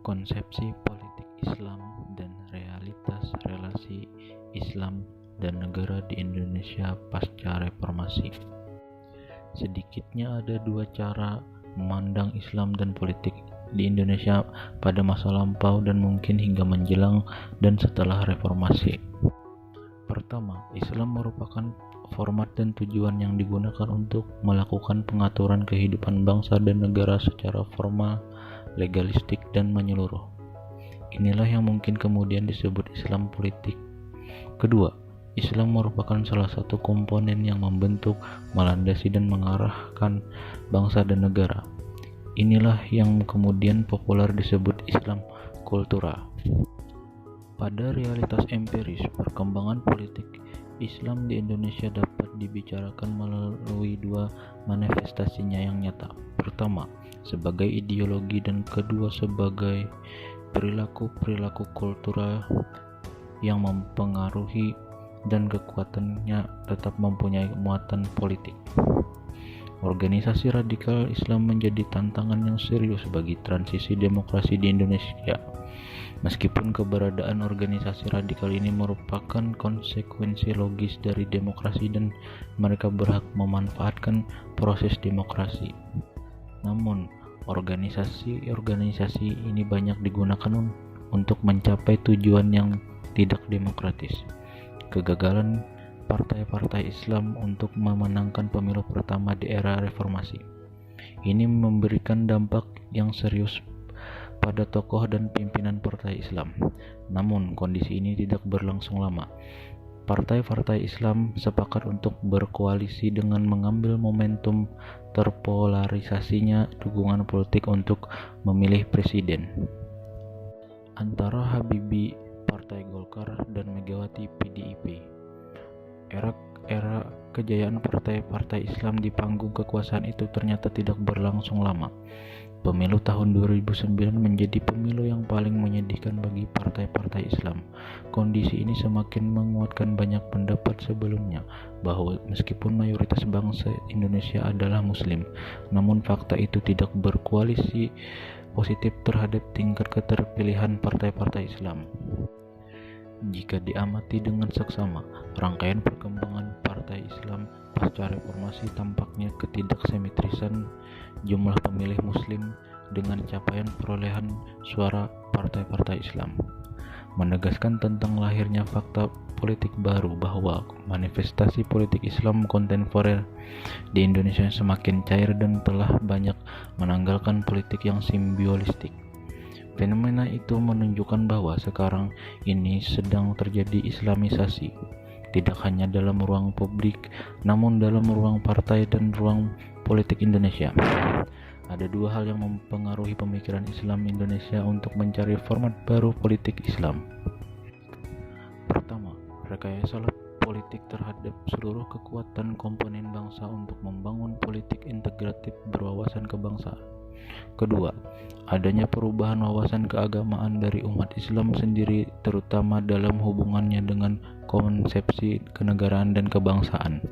Konsepsi politik Islam dan realitas relasi Islam dan negara di Indonesia pasca reformasi. Sedikitnya ada dua cara memandang Islam dan politik di Indonesia pada masa lampau dan mungkin hingga menjelang dan setelah reformasi. Pertama, Islam merupakan format dan tujuan yang digunakan untuk melakukan pengaturan kehidupan bangsa dan negara secara formal, legalistik, dan menyeluruh. Inilah yang mungkin kemudian disebut Islam politik. Kedua, Islam merupakan salah satu komponen yang membentuk, melandasi, dan mengarahkan bangsa dan negara. Inilah yang kemudian populer disebut Islam kultural. Pada realitas empiris, perkembangan politik Islam di Indonesia dapat dibicarakan melalui dua manifestasinya yang nyata. Pertama, sebagai ideologi, dan kedua sebagai perilaku-perilaku kultural yang mempengaruhi dan kekuatannya tetap mempunyai muatan politik. Organisasi radikal Islam menjadi tantangan yang serius bagi transisi demokrasi di Indonesia. Meskipun keberadaan organisasi radikal ini merupakan konsekuensi logis dari demokrasi dan mereka berhak memanfaatkan proses demokrasi. Namun, organisasi ini banyak digunakan untuk mencapai tujuan yang tidak demokratis. Kegagalan partai-partai Islam untuk memenangkan pemilu pertama di era reformasi ini memberikan dampak yang serius pada tokoh dan pimpinan partai Islam. Namun, kondisi ini tidak berlangsung lama. Partai-partai Islam sepakat untuk berkoalisi dengan mengambil momentum terpolarisasinya dukungan politik untuk memilih presiden antara Habibie Partai Golkar dan Megawati PDIP. Era kejayaan partai-partai Islam di panggung kekuasaan itu ternyata tidak berlangsung lama. Pemilu tahun 2009 menjadi pemilu yang paling menyedihkan bagi partai-partai Islam. Kondisi ini semakin menguatkan banyak pendapat sebelumnya bahwa meskipun mayoritas bangsa Indonesia adalah Muslim, namun fakta itu tidak berkoalisi positif terhadap tingkat keterpilihan partai-partai Islam. Jika diamati dengan seksama, rangkaian perkembangan partai Islam pasca reformasi tampaknya ketidaksimetrisan jumlah pemilih Muslim dengan capaian perolehan suara partai-partai Islam, menegaskan tentang lahirnya fakta politik baru bahwa manifestasi politik Islam kontemporer di Indonesia semakin cair dan telah banyak menanggalkan politik yang simbiolistik. Fenomena itu menunjukkan bahwa sekarang ini sedang terjadi Islamisasi, tidak hanya dalam ruang publik, namun dalam ruang partai dan ruang politik Indonesia. Ada dua hal yang mempengaruhi pemikiran Islam Indonesia untuk mencari format baru politik Islam. Pertama, rekayasa politik terhadap seluruh kekuatan komponen bangsa untuk membangun politik integratif berwawasan kebangsaan. Kedua, adanya perubahan wawasan keagamaan dari umat Islam sendiri, terutama dalam hubungannya dengan konsepsi kenegaraan dan kebangsaan.